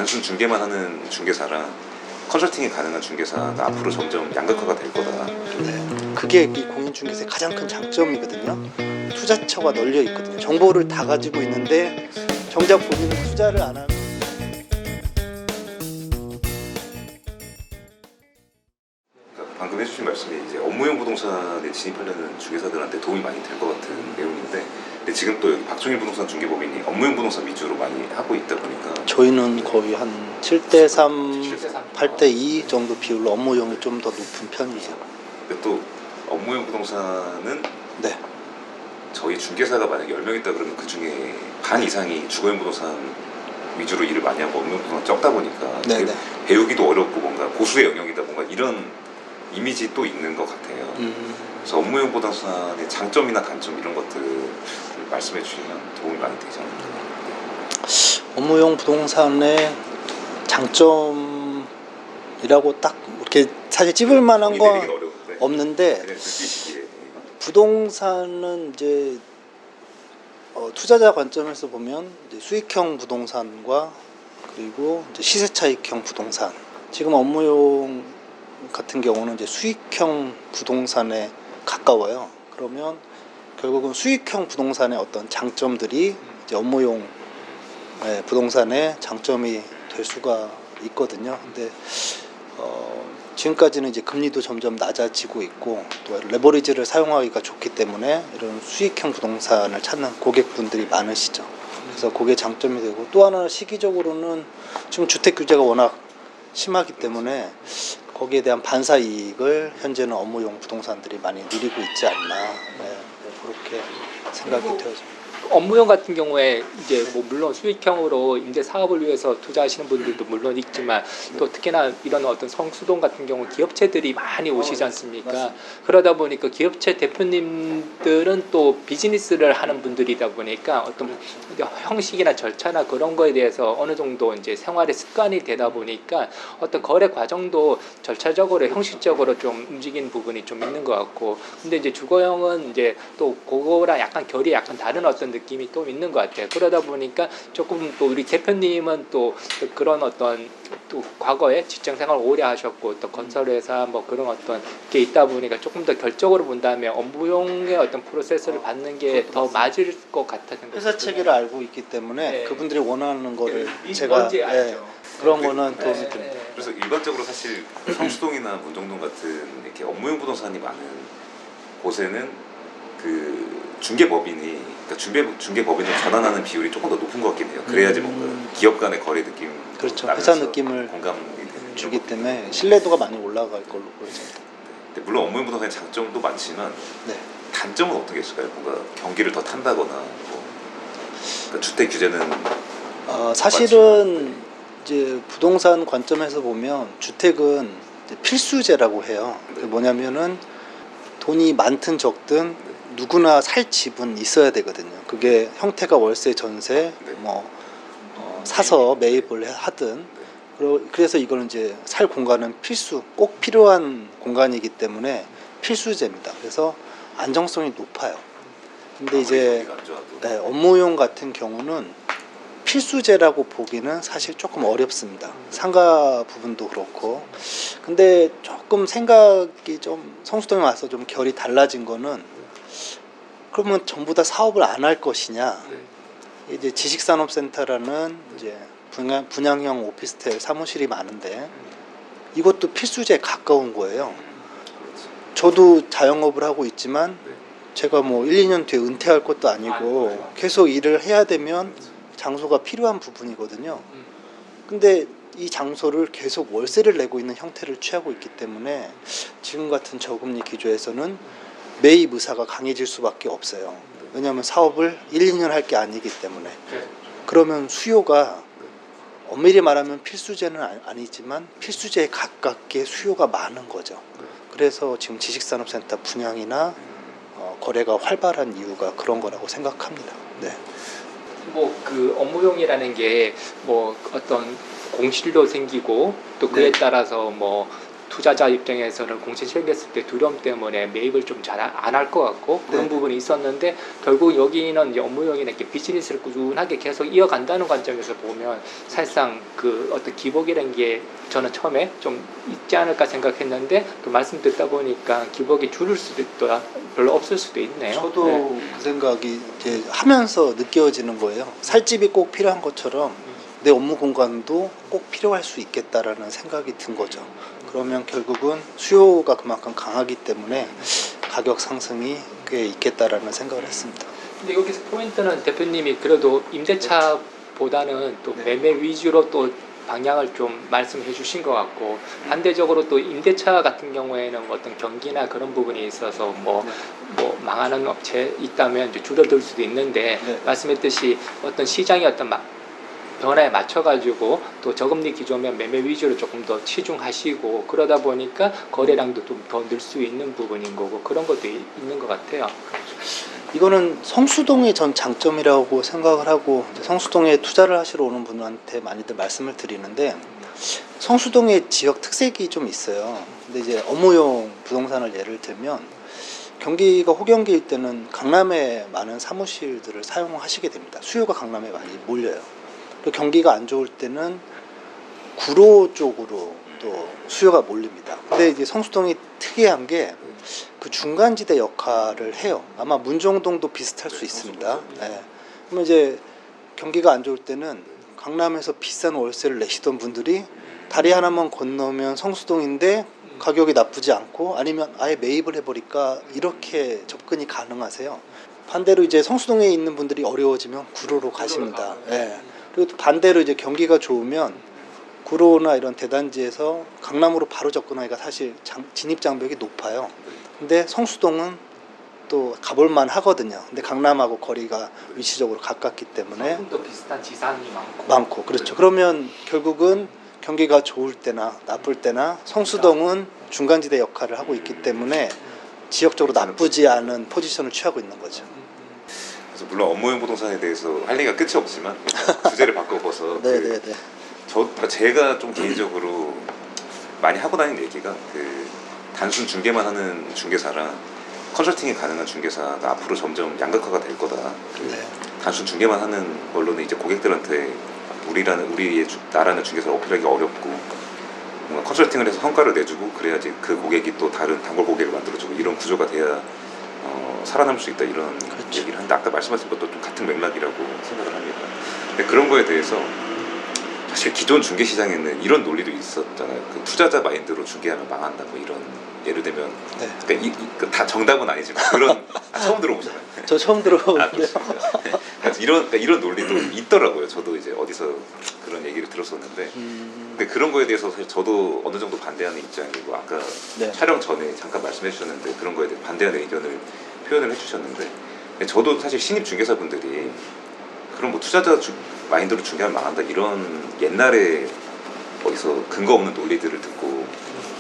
단순 중개만 하는 중개사랑 컨설팅이 가능한 중개사가 앞으로 점점 양극화가 될 거다. 네. 그게 이 공인중개사의 가장 큰 장점이거든요. 투자처가 널려 있거든요. 정보를 다 가지고 있는데 정작 본인은 투자를 안 하는. 그러니까 방금 해주신 말씀이 이제 업무용 부동산에 진입하려는 중개사들한테 도움이 많이 될 것 같은 내용인데, 근데 지금 또 여기 박종일 부동산 중개법인이 업무용 부동산 위주로 많이 하고 있다 보니까 저희는 거의 한 7대3, 8대2 정도 비율로 업무용이 좀 더 높은 편이죠. 근데 또 업무용 부동산은 네. 저희 중개사가 만약 10명 있다 그러면 그 중에 반 이상이 주거용 부동산 위주로 일을 많이 하고 업무용 부동산 적다 보니까 되게 배우기도 어렵고 뭔가 고수의 영역이다, 뭔가 이런 이미지 또 있는 것 같아요. 그래서 업무용 부동산의 장점이나 단점 이런 것들 말씀해 주시면 도움이 많이 되지 않을까. 업무용 부동산의 장점이라고 딱 이렇게 사실 찝을 만한 거 없는데, 부동산은 이제 투자자 관점에서 보면 이제 수익형 부동산과 그리고 이제 시세차익형 부동산. 지금 업무용 같은 경우는 이제 수익형 부동산에 가까워요. 그러면 결국은 수익형 부동산의 어떤 장점들이 이제 업무용 부동산의 장점이 될 수가 있거든요. 근데 지금까지는 이제 금리도 점점 낮아지고 있고 또 레버리지를 사용하기가 좋기 때문에 이런 수익형 부동산을 찾는 고객분들이 많으시죠. 그래서 그게 장점이 되고, 또 하나 시기적으로는 지금 주택 규제가 워낙 심하기 때문에 거기에 대한 반사 이익을 현재는 업무용 부동산들이 많이 누리고 있지 않나, 그렇게 생각이 되어집니다. 업무용 같은 경우에 이제 뭐 물론 수익형으로 임대 사업을 위해서 투자하시는 분들도 물론 있지만, 또 특히나 이런 어떤 성수동 같은 경우 기업체들이 많이 오시지 않습니까? 그러다 보니까 기업체 대표님들은 또 비즈니스를 하는 분들이다 보니까 어떤 형식이나 절차나 그런 거에 대해서 어느 정도 이제 생활의 습관이 되다 보니까 어떤 거래 과정도 절차적으로 형식적으로 좀 움직이는 부분이 좀 있는 것 같고, 근데 이제 주거형은 이제 또 그거랑 약간 결이 약간 다른 어떤 느낌이 또 있는 것 같아요. 그러다 보니까 조금 또 우리 대표님은 또 그런 어떤 또 과거에 직장 생활 오래 하셨고 또 건설회사 뭐 그런 어떤 게 있다 보니까 조금 더 결적으로 본다면 업무용의 어떤 프로세스를 받는 게 더 맞을 것 같다는 거죠. 회사 체계를 알고 있기 때문에 네. 그분들이 원하는 거를 제가 뭔지 알죠. 그런 거는 도움이 됩니다. 그래서 일반적으로 사실 성수동이나 문정동 같은 이렇게 업무용 부동산이 많은 곳에는 그 중개법인이, 그러니까 중개법인을 전환하는 비율이 조금 더 높은 것 같긴 해요. 그래야지 뭔가 기업 간의 거래 느낌, 그렇죠. 회사 느낌을 공감이 되는 주기 때문에 신뢰도가 많이 올라갈 걸로 보여집니다. 물론 업무용 부동산의 장점도 많지만 네. 단점은 어떤 게 있을까요? 뭔가 경기를 더 탄다거나 뭐, 그러니까 주택 규제는 사실은 이제 부동산 관점에서 보면 주택은 이제 필수제라고 해요. 그게 뭐냐면은 돈이 많든 적든 누구나 살 집은 있어야 되거든요. 그게 형태가 월세, 전세, 뭐 사서 매입을 하든. 그래서 이거는 이제 살 공간은 필수, 꼭 필요한 공간이기 때문에 필수제입니다. 그래서 안정성이 높아요. 근데 이제 업무용 같은 경우는 필수제라고 보기는 사실 조금 어렵습니다. 상가 부분도 그렇고. 근데 조금 생각이 좀 성수동에 와서 좀 결이 달라진 거는, 그러면 전부 다 사업을 안 할 것이냐. 이제 지식산업센터라는 이제 분양형 오피스텔 사무실이 많은데 이것도 필수제에 가까운 거예요. 저도 자영업을 하고 있지만 제가 뭐 1, 2년 뒤에 은퇴할 것도 아니고 계속 일을 해야 되면 장소가 필요한 부분이거든요. 근데 이 장소를 계속 월세를 내고 있는 형태를 취하고 있기 때문에 지금 같은 저금리 기조에서는 매입 의사가 강해질 수밖에 없어요. 왜냐하면 사업을 1, 2년 할 게 아니기 때문에. 그러면 수요가 엄밀히 말하면 필수제는 아니지만 필수제에 가깝게 수요가 많은 거죠. 그래서 지금 지식산업센터 분양이나 거래가 활발한 이유가 그런 거라고 생각합니다. 네. 뭐 그 업무용이라는 게 뭐 어떤 공실도 생기고 또 그에 따라서 뭐 투자자 입장에서는 공시 실겼을 때 두려움 때문에 매입을 좀 잘 안 할 것 같고 그런 네. 부분이 있었는데 결국 여기는 이제 업무용이나 이렇게 비즈니스를 꾸준하게 계속 이어간다는 관점에서 보면 사실상 그 어떤 기복이라는 게 저는 처음에 좀 있지 않을까 생각했는데 또 말씀 듣다 보니까 기복이 줄을 수도 있다 별로 없을 수도 있네요. 저도 네. 그 생각이 이제 하면서 느껴지는 거예요. 살집이 꼭 필요한 것처럼 내 업무 공간도 꼭 필요할 수 있겠다라는 생각이 든 거죠. 그러면 결국은 수요가 그만큼 강하기 때문에 가격 상승이 꽤 있겠다라는 생각을 했습니다. 근데 여기서 포인트는 대표님이 그래도 임대차보다는 또 네. 매매 위주로 또 방향을 좀 말씀해 주신 것 같고 반대적으로 또 임대차 같은 경우에는 어떤 경기나 그런 부분이 있어서 뭐 망하는 업체 있다면 이제 줄어들 수도 있는데 네. 말씀했듯이 어떤 시장의 어떤 변화에 맞춰가지고 또 저금리 기조면 매매 위주로 조금 더 치중하시고 그러다 보니까 거래량도 좀 더 늘 수 있는 부분인 거고 그런 것도 있는 것 같아요. 이거는 성수동의 전 장점이라고 생각을 하고 이제 성수동에 투자를 하시러 오는 분한테 많이들 말씀을 드리는데 성수동의 지역 특색이 좀 있어요. 근데 이제 업무용 부동산을 예를 들면 경기가 호경기일 때는 강남에 많은 사무실들을 사용하시게 됩니다. 수요가 강남에 많이 몰려요. 그리고 경기가 안 좋을 때는 구로 쪽으로 또 수요가 몰립니다. 근데 이제 성수동이 특이한 게 그 중간지대 역할을 해요. 아마 문정동도 비슷할 수 있습니다. 네. 그러면 이제 경기가 안 좋을 때는 강남에서 비싼 월세를 내시던 분들이 다리 하나만 건너면 성수동인데 가격이 나쁘지 않고 아니면 아예 매입을 해버릴까 이렇게 접근이 가능하세요. 반대로 이제 성수동에 있는 분들이 어려워지면 구로로 가십니다. 네. 그리고 또 반대로 이제 경기가 좋으면 구로나 이런 대단지에서 강남으로 바로 접근하기가 사실 진입 장벽이 높아요. 근데 성수동은 또 가볼만 하거든요. 근데 강남하고 거리가 위치적으로 가깝기 때문에 상품도 비슷한 지상이 많고 그렇죠. 그러면 결국은 경기가 좋을 때나 나쁠 때나 성수동은 중간지대 역할을 하고 있기 때문에 지역적으로 나쁘지 않은 포지션을 취하고 있는 거죠. 그래서 물론 업무용 부동산에 대해서 할 얘기가 끝이 없지만 주제를 바꿔봐서 네네네. 제가 좀 개인적으로 많이 하고 다니는 얘기가 그 단순 중개만 하는 중개사랑 컨설팅이 가능한 중개사가 앞으로 점점 양극화가 될 거다. 단순 중개만 하는 걸로는 이제 고객들한테 나라는 중개사를 어필하기 어렵고 뭔가 컨설팅을 해서 성과를 내주고 그래야지 그 고객이 또 다른 단골 고객을 만들어주고 이런 구조가 돼야 살아남을 수 있다 이런 그렇죠. 얘기를 하는데 아까 말씀하신 것도 좀 같은 맥락이라고 생각을 합니다. 근데 그런 거에 대해서 사실 기존 중개 시장에는 이런 논리도 있었잖아요. 그 투자자 마인드로 중개하면 망한다 뭐 이런 예를 들면 네. 그러니까 다 정답은 아니지만 그런 처음 들어보잖아요. 저 처음 들어보는데요. 그러니까 이런 논리도 있더라고요. 저도 이제 어디서 그런 얘기를 들었었는데 근데 그런 거에 대해서 사실 저도 어느 정도 반대하는 입장이고 아까 네. 촬영 전에 잠깐 말씀해 주셨는데 그런 거에 대해 반대하는 의견을 표현을 해주셨는데 저도 사실 신입 중개사분들이 그럼 뭐 투자자 마인드로 중개하면 망한다 이런 옛날에 어디서 근거 없는 논리들을 듣고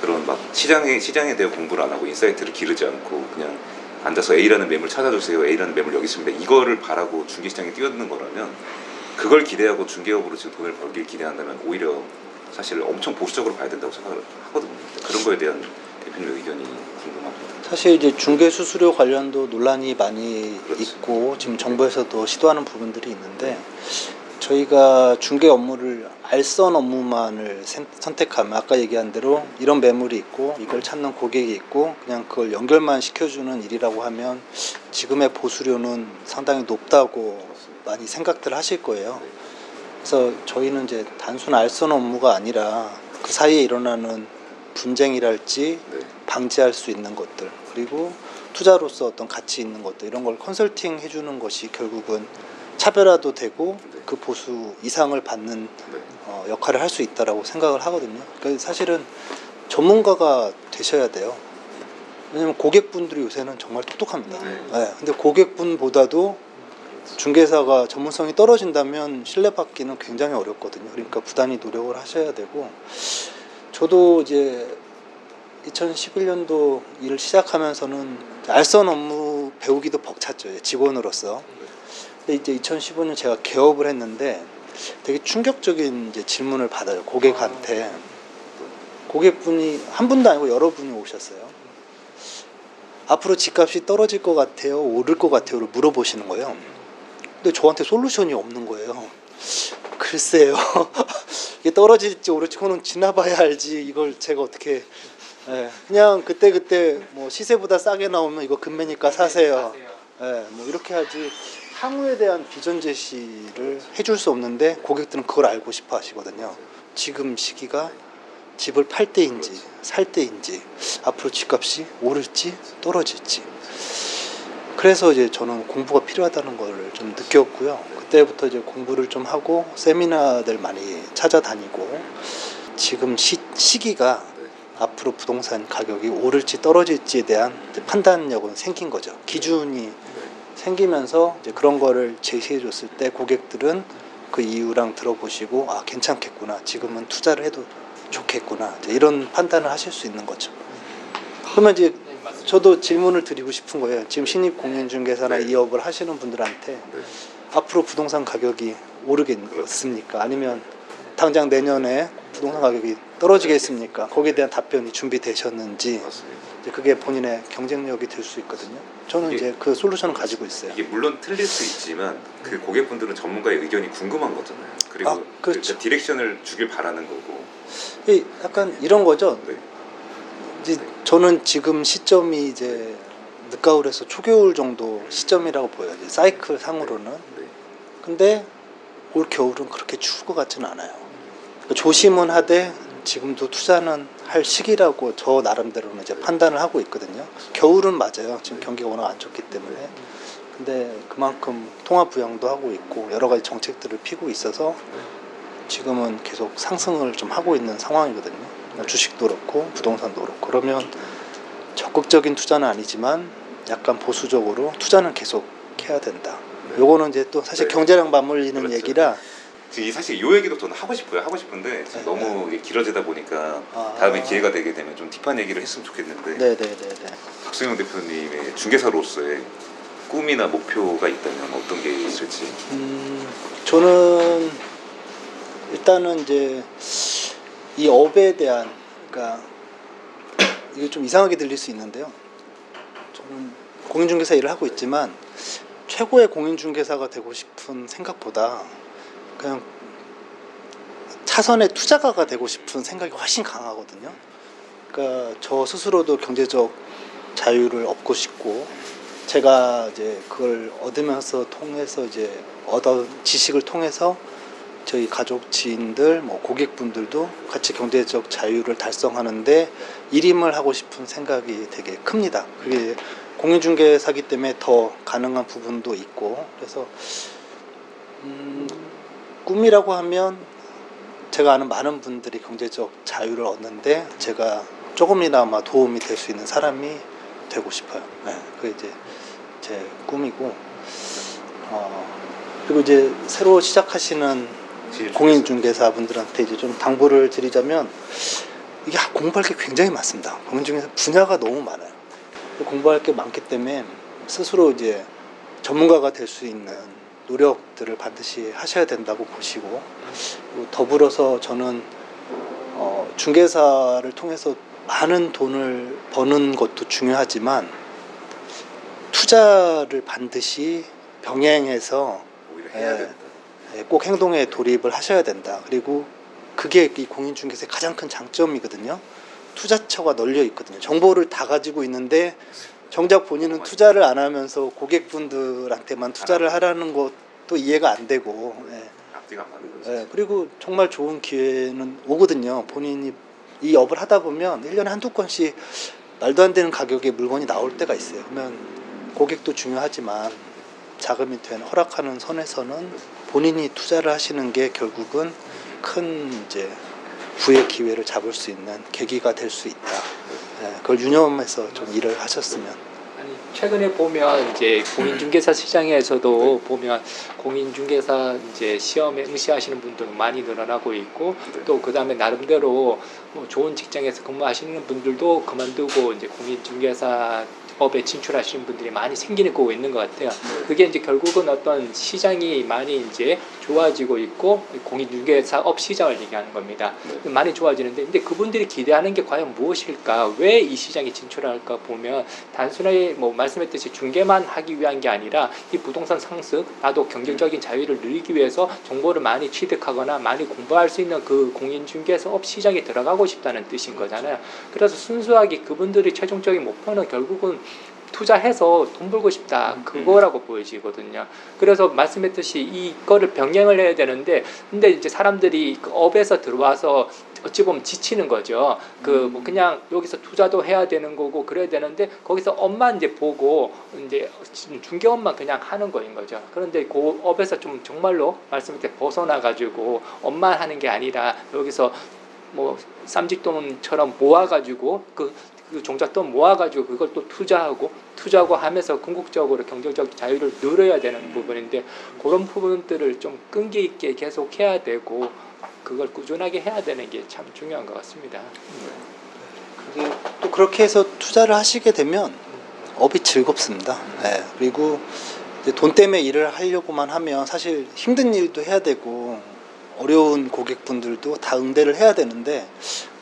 그런 막 시장에 대해 공부를 안 하고 인사이트를 기르지 않고 그냥 앉아서 A라는 매물 찾아주세요. A라는 매물 여기 있습니다. 이거를 바라고 중개시장에 뛰어드는 거라면 그걸 기대하고 중개업으로 지금 돈을 벌길 기대한다면 오히려 사실 엄청 보수적으로 봐야 된다고 생각을 하거든요. 그런 거에 대한 대표님의 의견이 궁금합니다. 사실 이제 중개 수수료 관련도 논란이 많이 그렇지. 있고 지금 정부에서도 시도하는 부분들이 있는데 저희가 중개 업무를 알선 업무만을 선택하면 아까 얘기한 대로 이런 매물이 있고 이걸 찾는 고객이 있고 그냥 그걸 연결만 시켜주는 일이라고 하면 지금의 보수료는 상당히 높다고 많이 생각들 하실 거예요. 그래서 저희는 이제 단순 알선 업무가 아니라 그 사이에 일어나는 분쟁이랄지 방지할 수 있는 것들 그리고 투자로서 어떤 가치 있는 것들 이런 걸 컨설팅 해주는 것이 결국은 차별화도 되고 그 보수 이상을 받는 역할을 할 수 있다라고 생각을 하거든요. 그러니까 사실은 전문가가 되셔야 돼요. 왜냐면 고객분들이 요새는 정말 똑똑합니다. 네. 근데 고객분보다도 중개사가 전문성이 떨어진다면 신뢰받기는 굉장히 어렵거든요. 그러니까 부단히 노력을 하셔야 되고 저도 이제 2011년도 일을 시작하면서는 알선 업무 배우기도 벅찼죠. 직원으로서. 근데 이제 2015년 제가 개업을 했는데 되게 충격적인 이제 질문을 받아요. 고객한테. 고객분이 한 분도 아니고 여러 분이 오셨어요. 앞으로 집값이 떨어질 것 같아요, 오를 것 같아요를 물어보시는 거예요. 근데 저한테 솔루션이 없는 거예요. 글쎄요. 이게 떨어질지 오를지 그거는 지나봐야 알지. 이걸 제가 어떻게 그냥 그때 뭐 시세보다 싸게 나오면 이거 금매니까 사세요. 뭐 이렇게 하지. 향후에 대한 비전 제시를 해줄 수 없는데 고객들은 그걸 알고 싶어 하시거든요. 지금 시기가 집을 팔 때인지 살 때인지, 앞으로 집값이 오를지 떨어질지. 그래서 이제 저는 공부가 필요하다는 걸 좀 느꼈고요. 그때부터 이제 공부를 좀 하고 세미나들 많이 찾아다니고, 지금 시기가 앞으로 부동산 가격이 오를지 떨어질지에 대한 이제 판단력은 생긴 거죠. 기준이 생기면서 이제 그런 거를 제시해 줬을 때 고객들은 그 이유랑 들어보시고, 아 괜찮겠구나, 지금은 투자를 해도 좋겠구나, 이제 이런 판단을 하실 수 있는 거죠. 그러면 이제 저도 질문을 드리고 싶은 거예요. 지금 신입 공인중개사나 이 업을 하시는 분들한테 앞으로 부동산 가격이 오르겠습니까? 아니면 당장 내년에 부동산 가격이 떨어지겠습니까? 거기에 대한 답변이 준비되셨는지. 이제 그게 본인의 경쟁력이 될 수 있거든요. 저는 이제 그 솔루션을 가지고 있어요. 이게 물론 틀릴 수 있지만 그 고객분들은 전문가의 의견이 궁금한 거잖아요. 그리고 그렇죠. 그 디렉션을 주길 바라는 거고. 약간 이런 거죠. 네. 이제 저는 지금 시점이 이제 늦가을에서 초겨울 정도 시점이라고 보여요. 이제 사이클 상으로는. 네. 근데 올 겨울은 그렇게 추울 것 같지는 않아요. 그러니까 조심은 하되 지금도 투자는 할 시기라고 저 나름대로는 이제 판단을 하고 있거든요. 겨울은 맞아요. 지금 경기가 워낙 안 좋기 때문에. 근데 그만큼 통화 부양도 하고 있고 여러 가지 정책들을 피고 있어서 지금은 계속 상승을 좀 하고 있는 상황이거든요. 주식도 그렇고 부동산도 그렇고. 그러면 적극적인 투자는 아니지만 약간 보수적으로 투자는 계속 해야 된다. 요거는 이제 또 사실 경제랑 맞물리는 그렇죠. 얘기라. 사실 이 얘기도 저는 하고 싶은데 지금 너무 이게 길어지다 보니까 다음에 기회가 되게 되면 좀 딥한 얘기를 했으면 좋겠는데. 네네네네. 박수영 대표님의 중개사로서의 꿈이나 목표가 있다면 어떤 게 있을지. 저는 일단은 이제 이 업에 대한, 그러니까 이게 좀 이상하게 들릴 수 있는데요. 저는 공인중개사 일을 하고 있지만 최고의 공인중개사가 되고 싶은 생각보다 그냥 차선의 투자가가 되고 싶은 생각이 훨씬 강하거든요. 그러니까 저 스스로도 경제적 자유를 얻고 싶고, 제가 이제 그걸 통해서 이제 얻은 지식을 통해서 저희 가족, 지인들, 뭐 고객분들도 같이 경제적 자유를 달성하는데 일임을 하고 싶은 생각이 되게 큽니다. 그게 공인중개사기 때문에 더 가능한 부분도 있고, 그래서 꿈이라고 하면 제가 아는 많은 분들이 경제적 자유를 얻는데 제가 조금이나마 도움이 될 수 있는 사람이 되고 싶어요. 네, 그게 이제 제 꿈이고, 그리고 이제 새로 시작하시는 공인중개사 분들한테 이제 좀 당부를 드리자면, 이게 공부할 게 굉장히 많습니다. 공인중개사 분야가 너무 많아요. 공부할 게 많기 때문에 스스로 이제 전문가가 될 수 있는 노력들을 반드시 하셔야 된다고 보시고, 그리고 더불어서 저는 중개사를 통해서 많은 돈을 버는 것도 중요하지만 투자를 반드시 병행해서 오히려 해야 된다. 꼭 행동에 돌입을 하셔야 된다. 그리고 그게 이 공인중개사의 가장 큰 장점이거든요. 투자처가 널려 있거든요. 정보를 다 가지고 있는데 정작 본인은 투자를 안 하면서 고객분들한테만 투자를 하라는 것도 이해가 안 되고, 앞뒤가 안 맞는 거죠. 그리고 정말 좋은 기회는 오거든요. 본인이 이 업을 하다 보면 1년에 한두 건씩 말도 안 되는 가격에 물건이 나올 때가 있어요. 그러면 고객도 중요하지만 자금이 허락하는 선에서는 본인이 투자를 하시는 게 결국은 큰 이제 부의 기회를 잡을 수 있는 계기가 될 수 있다. 그걸 유념해서 좀 일을 하셨으면. 아니, 최근에 보면 이제 공인중개사 시장에서도 보면 공인중개사 이제 시험에 응시하시는 분들은 많이 늘어나고 있고, 또 그 다음에 나름대로 뭐 좋은 직장에서 근무하시는 분들도 그만두고 이제 공인중개사 업에 진출하시는 분들이 많이 생기고 있는 것 같아요. 그게 이제 결국은 어떤 시장이 많이 이제 좋아지고 있고 공인중개사업 시장을 얘기하는 겁니다. 네. 많이 좋아지는데 근데 그분들이 기대하는 게 과연 무엇일까? 왜 이 시장에 진출할까 보면 단순하게 뭐 말씀했듯이 중개만 하기 위한 게 아니라 이 부동산 상승 나도 경제적인 자유를 누리기 위해서 정보를 많이 취득하거나 많이 공부할 수 있는 그 공인중개사업 시장에 들어가고 싶다는 뜻인 거잖아요. 그래서 순수하게 그분들이 최종적인 목표는 결국은 투자해서 돈 벌고 싶다 그거라고 보여지거든요. 그래서 말씀했듯이 이거를 병행을 해야 되는데 근데 이제 사람들이 그 업에서 들어와서 어찌 보면 지치는 거죠. 그 뭐 그냥 여기서 투자도 해야 되는 거고 그래야 되는데 거기서 업만 이제 보고 이제 중개업만 그냥 하는 거인 거죠. 그런데 그 업에서 좀 정말로 말씀드린 벗어나 가지고 업만 하는 게 아니라 여기서 뭐 쌈짓돈처럼 모아가지고 그 종잣돈 모아가지고 그걸 또 투자하고 하면서 궁극적으로 경제적 자유를 누려야 되는 부분인데 그런 부분들을 좀 끈기 있게 계속 해야 되고 그걸 꾸준하게 해야 되는 게 참 중요한 것 같습니다. 그게 또 그렇게 해서 투자를 하시게 되면 업이 즐겁습니다. 네. 그리고 이제 돈 때문에 일을 하려고만 하면 사실 힘든 일도 해야 되고 어려운 고객분들도 다 응대를 해야 되는데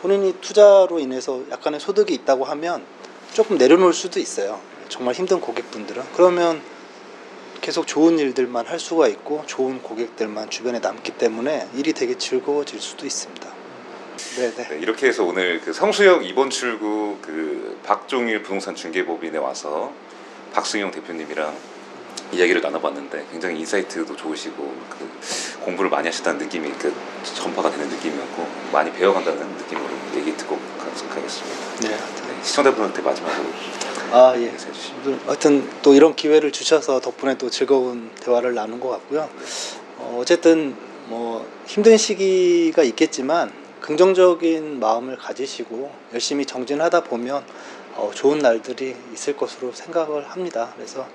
본인이 투자로 인해서 약간의 소득이 있다고 하면 조금 내려놓을 수도 있어요. 정말 힘든 고객분들은. 그러면 계속 좋은 일들만 할 수가 있고 좋은 고객들만 주변에 남기 때문에 일이 되게 즐거워질 수도 있습니다. 네네. 네, 이렇게 해서 오늘 그 성수역 2번 출구 그 박종일 부동산 중개법인에 와서 박승용 대표님이랑 이야기를 나눠봤는데 굉장히 인사이트도 좋으시고 그 공부를 많이 하셨다는 느낌이 그 전파가 되는 느낌이었고 많이 배워간다는 느낌으로 얘기 듣고 가겠습니다. 네. 네, 시청자분한테 마지막으로 예. 인사해 주시죠. 하여튼 또 이런 기회를 주셔서 덕분에 또 즐거운 대화를 나눈 것 같고요. 어쨌든 뭐 힘든 시기가 있겠지만 긍정적인 마음을 가지시고 열심히 정진하다 보면 좋은 날들이 있을 것으로 생각을 합니다. 그래서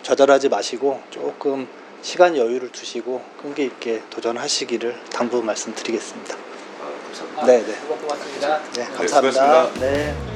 좌절하지 마시고 조금 시간 여유를 두시고 끈기 있게 도전하시기를 당부 말씀드리겠습니다. 감사합니다. 네네. 고맙습니다. 네, 네, 감사합니다. 수고하셨습니다. 네.